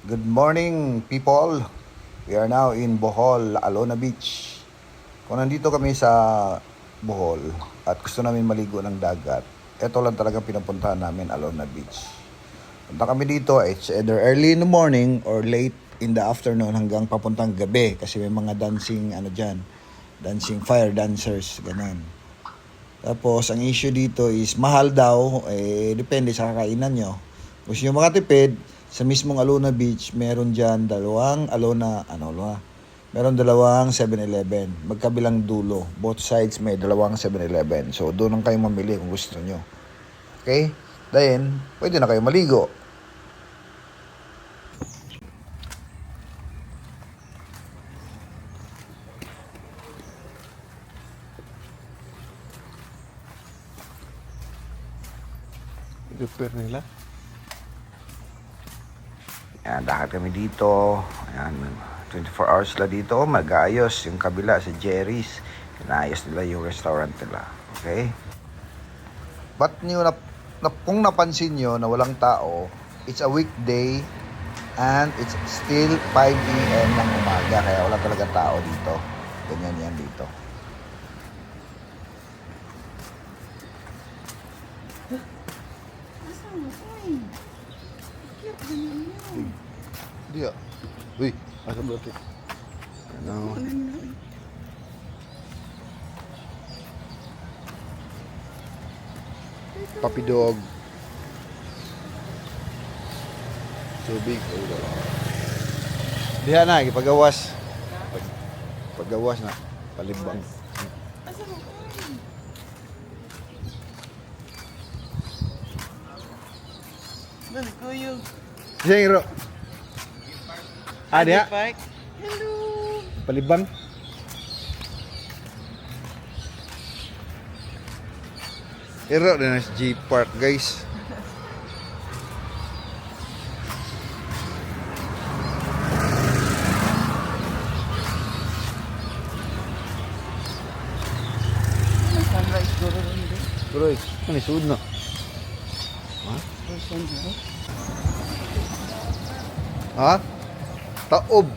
Good morning, people. We are now in Bohol, Alona Beach. Kung nandito kami sa Bohol at gusto namin maligo ng dagat, ito lang talaga pinapuntahan namin, Alona Beach. Punta kami dito, it's either early in the morning or late in the afternoon hanggang papuntang gabi kasi may mga dancing dancing fire dancers, ganun. Tapos ang issue dito is mahal daw, depende sa kakainan nyo. Gusto nyo makatipid, sa mismong Alona Beach, meron dyan meron dalawang 7-Eleven, magkabilang dulo. Both sides may dalawang 7-Eleven. So, doon lang kayo mamili kung gusto nyo. Okay? Then, pwede na kayo maligo. Repair nila. Ayan, lakad kami dito. Ayan, 24 hours sila dito. Mag-aayos yung kabila sa Jerry's. Inaayos nila yung restaurant nila. Okay? But kung napansin nyo na walang tao, it's a weekday and it's still 5 p.m. ng umaga. Kaya wala talaga tao dito. Ganyan yan dito. Di ya. Uy, asa berarti? Ano? Puppy dog. So big. Diha na, ipagawas. Pagawas na. Palibang. Diha yung diha? Hello. Palibang. Iro din sa G Park, guys. Sunrise guru rin din. Tuloy, ano suod na? Sunrise. Ha? Taob.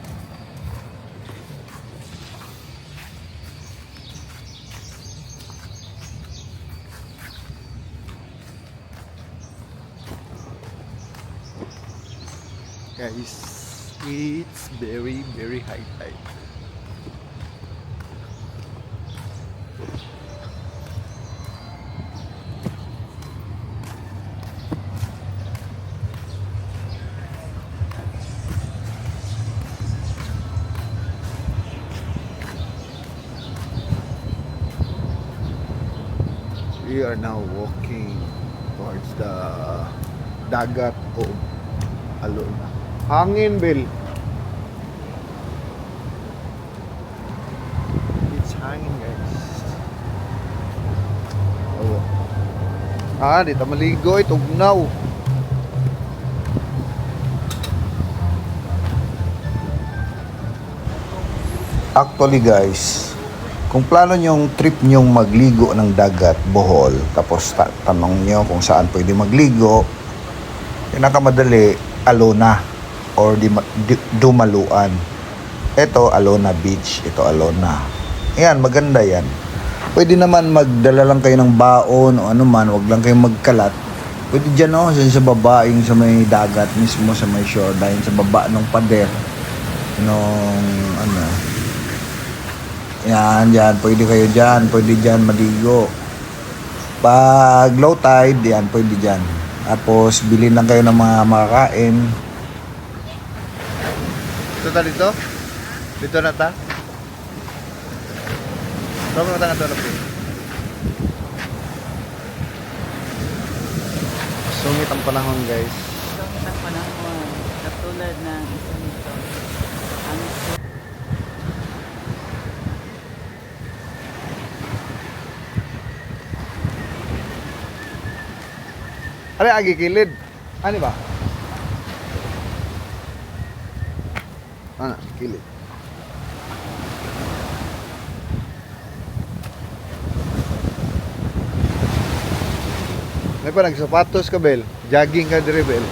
Guys, it's very high tide. We are now walking towards the dagat o Alona. Hangin, Bill. It's hanging, guys. Oh. Dito maligo, tugnaw. Actually, guys, kung plano nyong trip nyong magligo ng dagat, Bohol, tapos tanong nyo kung saan pwede magligo, pinakamadali, Alona or Dumaluan. Ito, Alona Beach. Ito, Alona. Ayan, maganda yan. Pwede naman magdala lang kayo ng baon o ano man, wag lang kayong magkalat. Pwede dyan sa baba, yung sa may dagat mismo, sa may shoreline, sa baba ng pader. Yan, dyan. Pwede kayo dyan. Pwede dyan maligo. Pag low tide, yan, pwede dyan. Tapos, bilhin lang kayo ng mga makakain. Ito ta dito? Dito na ta? Ito na ta nga ito. Sungit ang panahon, guys. Sungit ang panahon. Katulad ng isa nito. Ang Ano, agi kilid? Ano ba? Ano, kilid. May pa nagsapatos ka, Bel. Jogging ka dire, Bel.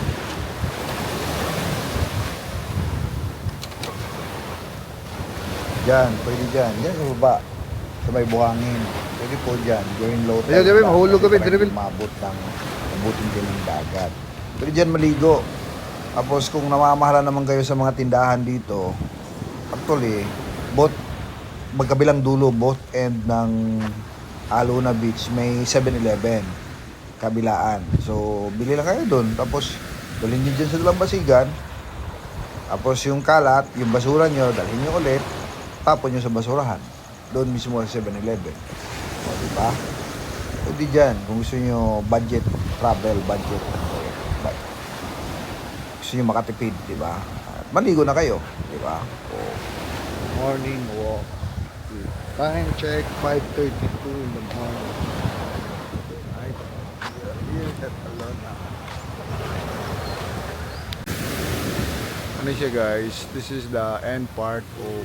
dyan, pwede dyan. Dyan sa baba, sa may buhangin. Pwede po dyan, during low tide. Ayun, Drewel, lang, mahulog kasi kami, parang Drewel. mabuting din ng dagat. Pwede dyan maligo. Tapos kung namamahala naman kayo sa mga tindahan dito, actually, magkabilang dulo, both end ng Alona Beach, may 7-Eleven kabilaan. So, bili lang kayo doon. Tapos, dalhin nyo dyan sa Dalampasigan. Tapos, yung kalat, yung basura nyo, dalhin nyo ulit. Tapon nyo sa basurahan. Doon mismo sa 7-Eleven. O, diba? Pwede dyan. Kung gusto nyo budget, travel budget. Gusto nyo makatipid, diba? At maligo na kayo, diba? O, Morning walk. Time check, 5:32 in the morning. Right here at Alona. Ano siya guys? This is the end part of